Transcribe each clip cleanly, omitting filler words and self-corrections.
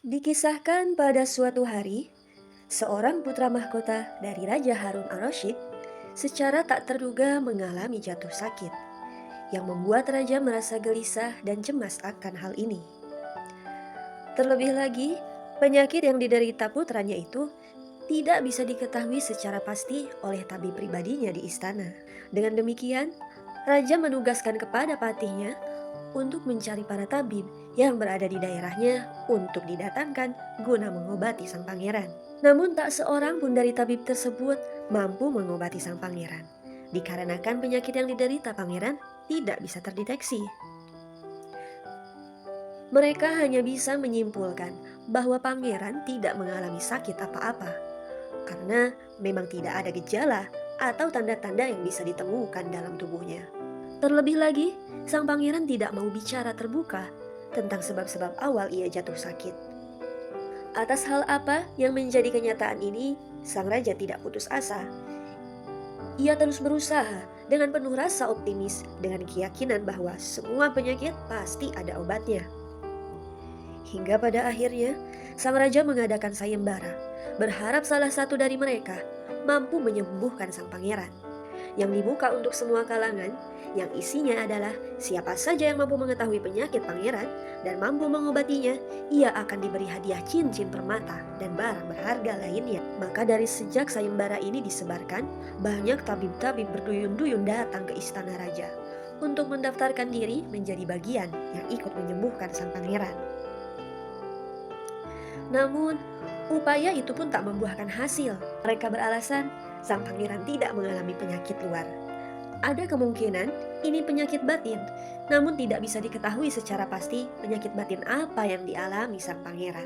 Dikisahkan pada suatu hari, seorang putra mahkota dari Raja Harun al-Rasyid secara tak terduga mengalami jatuh sakit, yang membuat raja merasa gelisah dan cemas akan hal ini. Terlebih lagi, penyakit yang diderita putranya itu tidak bisa diketahui secara pasti oleh tabib pribadinya di istana. Dengan demikian, raja menugaskan kepada patihnya untuk mencari para tabib yang berada di daerahnya untuk didatangkan guna mengobati sang pangeran. Namun tak seorang pun dari tabib tersebut mampu mengobati sang pangeran, dikarenakan penyakit yang diderita pangeran tidak bisa terdeteksi. Mereka hanya bisa menyimpulkan bahwa pangeran tidak mengalami sakit apa-apa, karena memang tidak ada gejala atau tanda-tanda yang bisa ditemukan dalam tubuhnya. Terlebih lagi, sang pangeran tidak mau bicara terbuka tentang sebab-sebab awal ia jatuh sakit. Atas hal apa yang menjadi kenyataan ini, sang raja tidak putus asa. Ia terus berusaha dengan penuh rasa optimis dengan keyakinan bahwa semua penyakit pasti ada obatnya. Hingga pada akhirnya, sang raja mengadakan sayembara, berharap salah satu dari mereka mampu menyembuhkan sang pangeran, yang dibuka untuk semua kalangan, yang isinya adalah siapa saja yang mampu mengetahui penyakit pangeran dan mampu mengobatinya, ia akan diberi hadiah cincin permata dan barang berharga lainnya. Maka dari sejak sayembara ini disebarkan, banyak tabib-tabib berduyun-duyun datang ke istana raja untuk mendaftarkan diri menjadi bagian yang ikut menyembuhkan sang pangeran. Namun, upaya itu pun tak membuahkan hasil. Mereka beralasan sang pangeran tidak mengalami penyakit luar. Ada kemungkinan ini penyakit batin, namun tidak bisa diketahui secara pasti penyakit batin apa yang dialami sang pangeran.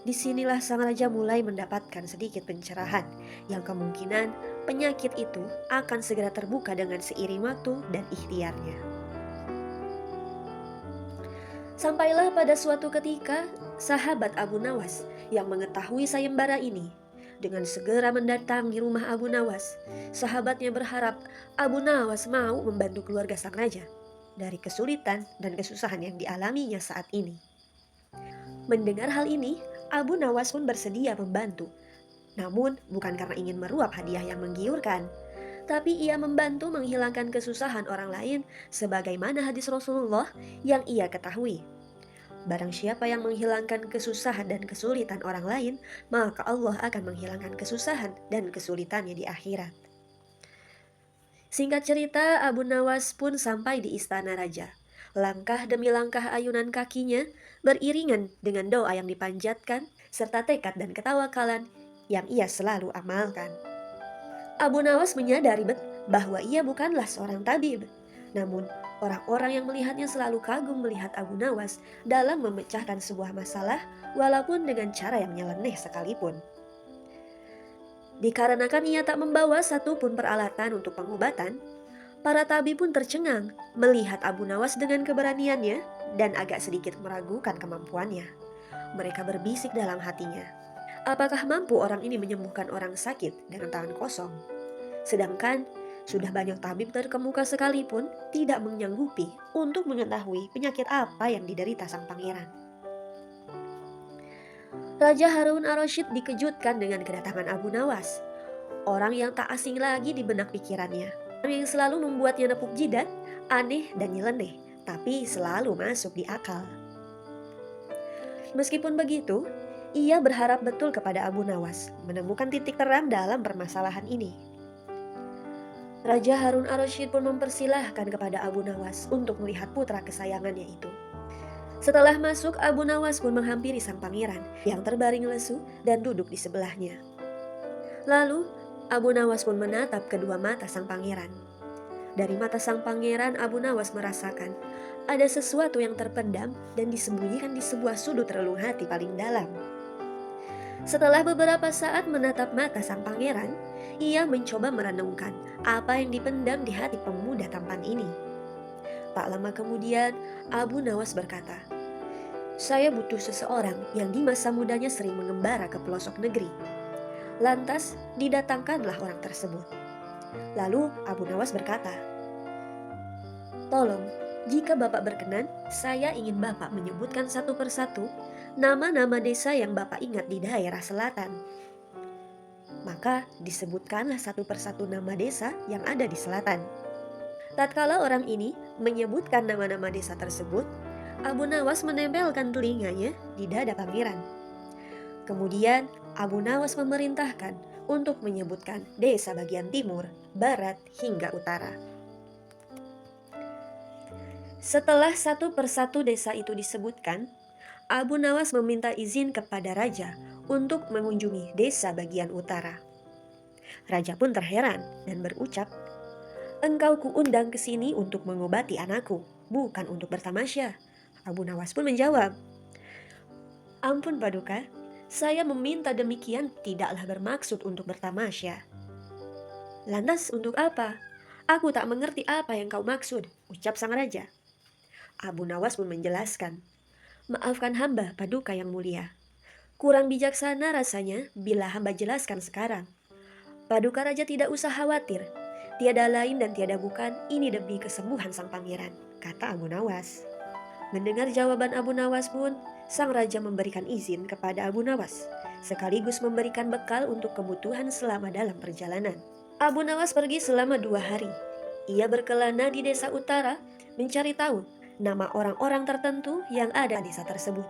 Disinilah sang raja mulai mendapatkan sedikit pencerahan, yang kemungkinan penyakit itu akan segera terbuka dengan seiring waktu dan ikhtiarnya. Sampailah pada suatu ketika, sahabat Abu Nawas yang mengetahui sayembara ini dengan segera mendatangi rumah Abu Nawas. Sahabatnya berharap Abu Nawas mau membantu keluarga sang raja dari kesulitan dan kesusahan yang dialaminya saat ini. Mendengar hal ini, Abu Nawas pun bersedia membantu. Namun bukan karena ingin meruap hadiah yang menggiurkan, tapi ia membantu menghilangkan kesusahan orang lain sebagaimana hadis Rasulullah yang ia ketahui. Barang siapa yang menghilangkan kesusahan dan kesulitan orang lain, maka Allah akan menghilangkan kesusahan dan kesulitannya di akhirat. Singkat cerita, Abu Nawas pun sampai di istana raja. Langkah demi langkah ayunan kakinya beriringan dengan doa yang dipanjatkan, serta tekad dan ketawakalan yang ia selalu amalkan. Abu Nawas menyadari bahwa ia bukanlah seorang tabib. Namun, orang-orang yang melihatnya selalu kagum melihat Abu Nawas dalam memecahkan sebuah masalah walaupun dengan cara yang nyeleneh sekalipun. Dikarenakan ia tak membawa satupun peralatan untuk pengobatan, para tabib pun tercengang melihat Abu Nawas dengan keberaniannya dan agak sedikit meragukan kemampuannya. Mereka berbisik dalam hatinya, apakah mampu orang ini menyembuhkan orang sakit dengan tangan kosong? Sedangkan sudah banyak tabib terkemuka sekalipun tidak menyanggupi untuk mengetahui penyakit apa yang diderita sang pangeran. Raja Harun al-Rasyid dikejutkan dengan kedatangan Abu Nawas, orang yang tak asing lagi di benak pikirannya, orang yang selalu membuatnya nepuk jidat, aneh dan nyeleneh, tapi selalu masuk di akal. Meskipun begitu, ia berharap betul kepada Abu Nawas menemukan titik terang dalam permasalahan ini. Raja Harun al-Rasyid pun mempersilahkan kepada Abu Nawas untuk melihat putra kesayangannya itu. Setelah masuk, Abu Nawas pun menghampiri sang pangeran yang terbaring lesu dan duduk di sebelahnya. Lalu, Abu Nawas pun menatap kedua mata sang pangeran. Dari mata sang pangeran, Abu Nawas merasakan ada sesuatu yang terpendam dan disembunyikan di sebuah sudut relung hati paling dalam. Setelah beberapa saat menatap mata sang pangeran, ia mencoba merenungkan apa yang dipendam di hati pemuda tampan ini. Tak lama kemudian, Abu Nawas berkata, "Saya butuh seseorang yang di masa mudanya sering mengembara ke pelosok negeri." Lantas, didatangkanlah orang tersebut. Lalu Abu Nawas berkata, "Tolong, Jika Bapak berkenan, saya ingin Bapak menyebutkan satu persatu nama-nama desa yang Bapak ingat di daerah selatan. Maka disebutkanlah satu persatu nama desa yang ada di selatan. Tatkala orang ini menyebutkan nama-nama desa tersebut, Abu Nawas menempelkan telinganya di dada pangeran. Kemudian Abu Nawas memerintahkan untuk menyebutkan desa bagian timur, barat, hingga utara. Setelah satu persatu desa itu disebutkan, Abu Nawas meminta izin kepada raja untuk mengunjungi desa bagian utara. Raja pun terheran dan berucap, "Engkau kuundang ke sini untuk mengobati anakku, bukan untuk bertamasya." Abu Nawas pun menjawab, "Ampun Paduka, saya meminta demikian tidaklah bermaksud untuk bertamasya." "Lantas untuk apa? Aku tak mengerti apa yang kau maksud," ucap sang raja. Abu Nawas pun menjelaskan, "Maafkan hamba, Paduka yang mulia. Kurang bijaksana rasanya bila hamba jelaskan sekarang. Paduka raja tidak usah khawatir. Tiada lain dan tiada bukan, ini demi kesembuhan sang pangeran," kata Abu Nawas. Mendengar jawaban Abu Nawas pun, sang raja memberikan izin kepada Abu Nawas, sekaligus memberikan bekal untuk kebutuhan selama dalam perjalanan. Abu Nawas pergi selama 2 hari. Ia berkelana di desa utara, mencari tahu nama orang-orang tertentu yang ada di desa tersebut.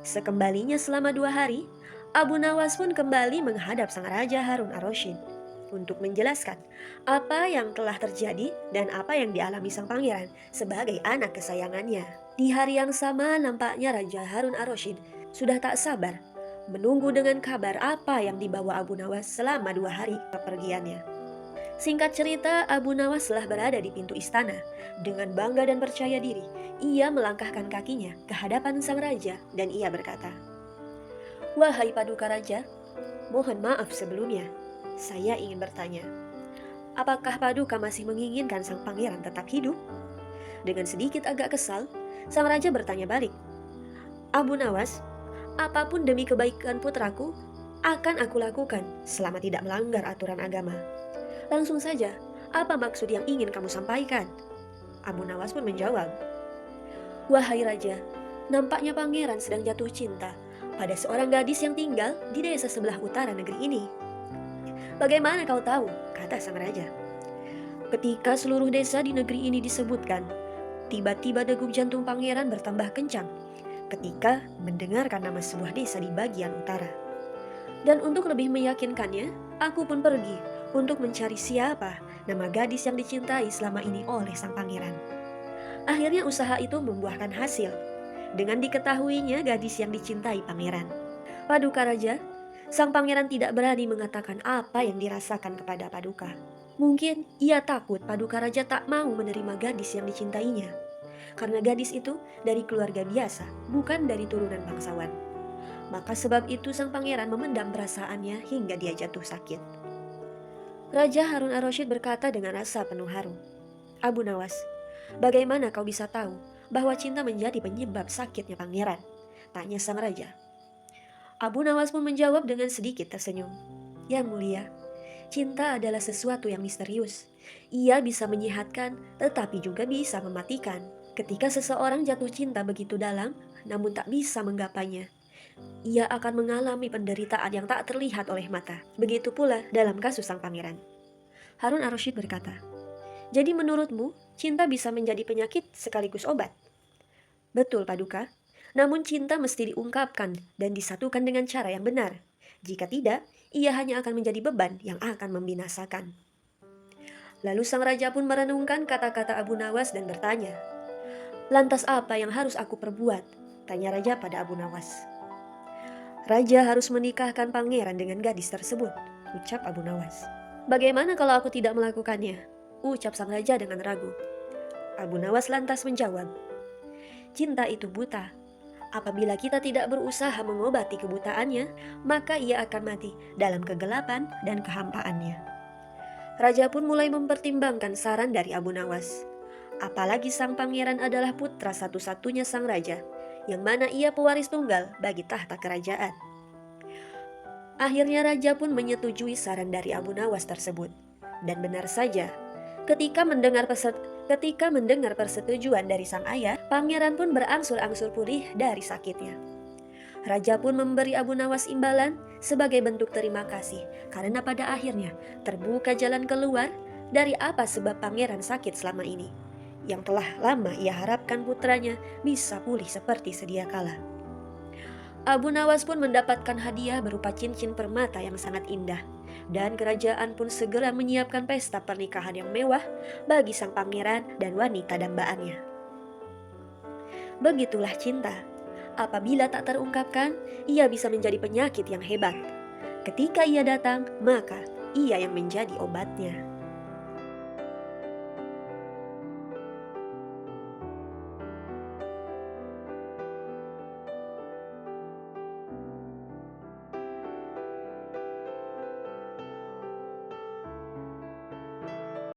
Sekembalinya selama 2 hari, Abu Nawas pun kembali menghadap sang Raja Harun ar-Rasyid untuk menjelaskan apa yang telah terjadi dan apa yang dialami sang pangeran sebagai anak kesayangannya. Di hari yang sama nampaknya Raja Harun ar-Rasyid sudah tak sabar menunggu dengan kabar apa yang dibawa Abu Nawas selama 2 hari kepergiannya. Singkat cerita, Abu Nawas telah berada di pintu istana. Dengan bangga dan percaya diri, ia melangkahkan kakinya ke hadapan sang raja dan ia berkata, "Wahai Paduka Raja, mohon maaf sebelumnya. Saya ingin bertanya, apakah Paduka masih menginginkan sang pangeran tetap hidup?" Dengan sedikit agak kesal, sang raja bertanya balik, "Abu Nawas, apapun demi kebaikan putraku akan aku lakukan selama tidak melanggar aturan agama. Langsung saja, apa maksud yang ingin kamu sampaikan?" Abu Nawas pun menjawab, "Wahai Raja, nampaknya pangeran sedang jatuh cinta pada seorang gadis yang tinggal di desa sebelah utara negeri ini." "Bagaimana kau tahu?" kata sang raja. "Ketika seluruh desa di negeri ini disebutkan, tiba-tiba degup jantung pangeran bertambah kencang ketika mendengarkan nama sebuah desa di bagian utara. Dan untuk lebih meyakinkannya, aku pun pergi untuk mencari siapa nama gadis yang dicintai selama ini oleh sang pangeran. Akhirnya usaha itu membuahkan hasil dengan diketahuinya gadis yang dicintai pangeran. Paduka Raja, sang pangeran tidak berani mengatakan apa yang dirasakan kepada Paduka. Mungkin ia takut Paduka Raja tak mau menerima gadis yang dicintainya, karena gadis itu dari keluarga biasa, bukan dari turunan bangsawan. Maka sebab itu sang pangeran memendam perasaannya hingga dia jatuh sakit." Raja Harun ar-Rasyid berkata dengan rasa penuh haru, "Abu Nawas, bagaimana kau bisa tahu bahwa cinta menjadi penyebab sakitnya pangeran?" tanya sang raja. Abu Nawas pun menjawab dengan sedikit tersenyum, "Yang mulia, cinta adalah sesuatu yang misterius. Ia bisa menyehatkan tetapi juga bisa mematikan. Ketika seseorang jatuh cinta begitu dalam namun tak bisa menggapainya, ia akan mengalami penderitaan yang tak terlihat oleh mata. Begitu pula dalam kasus sang pangeran." Harun ar-Rasyid berkata, "Jadi menurutmu, cinta bisa menjadi penyakit sekaligus obat?" "Betul, Paduka. Namun cinta mesti diungkapkan dan disatukan dengan cara yang benar. Jika tidak, ia hanya akan menjadi beban yang akan membinasakan." Lalu sang raja pun merenungkan kata-kata Abu Nawas dan bertanya, "Lantas apa yang harus aku perbuat?" tanya raja pada Abu Nawas. "Raja harus menikahkan pangeran dengan gadis tersebut," ucap Abu Nawas. "Bagaimana kalau aku tidak melakukannya?" ucap sang raja dengan ragu. Abu Nawas lantas menjawab, "Cinta itu buta. Apabila kita tidak berusaha mengobati kebutaannya, maka ia akan mati dalam kegelapan dan kehampaannya." Raja pun mulai mempertimbangkan saran dari Abu Nawas. Apalagi sang pangeran adalah putra satu-satunya sang raja, yang mana ia pewaris tunggal bagi tahta kerajaan. Akhirnya raja pun menyetujui saran dari Abu Nawas tersebut. Dan benar saja, ketika mendengar Ketika mendengar persetujuan dari sang ayah, pangeran pun berangsur-angsur pulih dari sakitnya. Raja pun memberi Abu Nawas imbalan sebagai bentuk terima kasih karena pada akhirnya terbuka jalan keluar dari apa sebab pangeran sakit selama ini, yang telah lama ia harapkan putranya bisa pulih seperti sedia kala. Abu Nawas pun mendapatkan hadiah berupa cincin permata yang sangat indah, dan kerajaan pun segera menyiapkan pesta pernikahan yang mewah bagi sang pangeran dan wanita dambaannya. Begitulah cinta. Apabila tak terungkapkan, ia bisa menjadi penyakit yang hebat. Ketika ia datang, maka ia yang menjadi obatnya.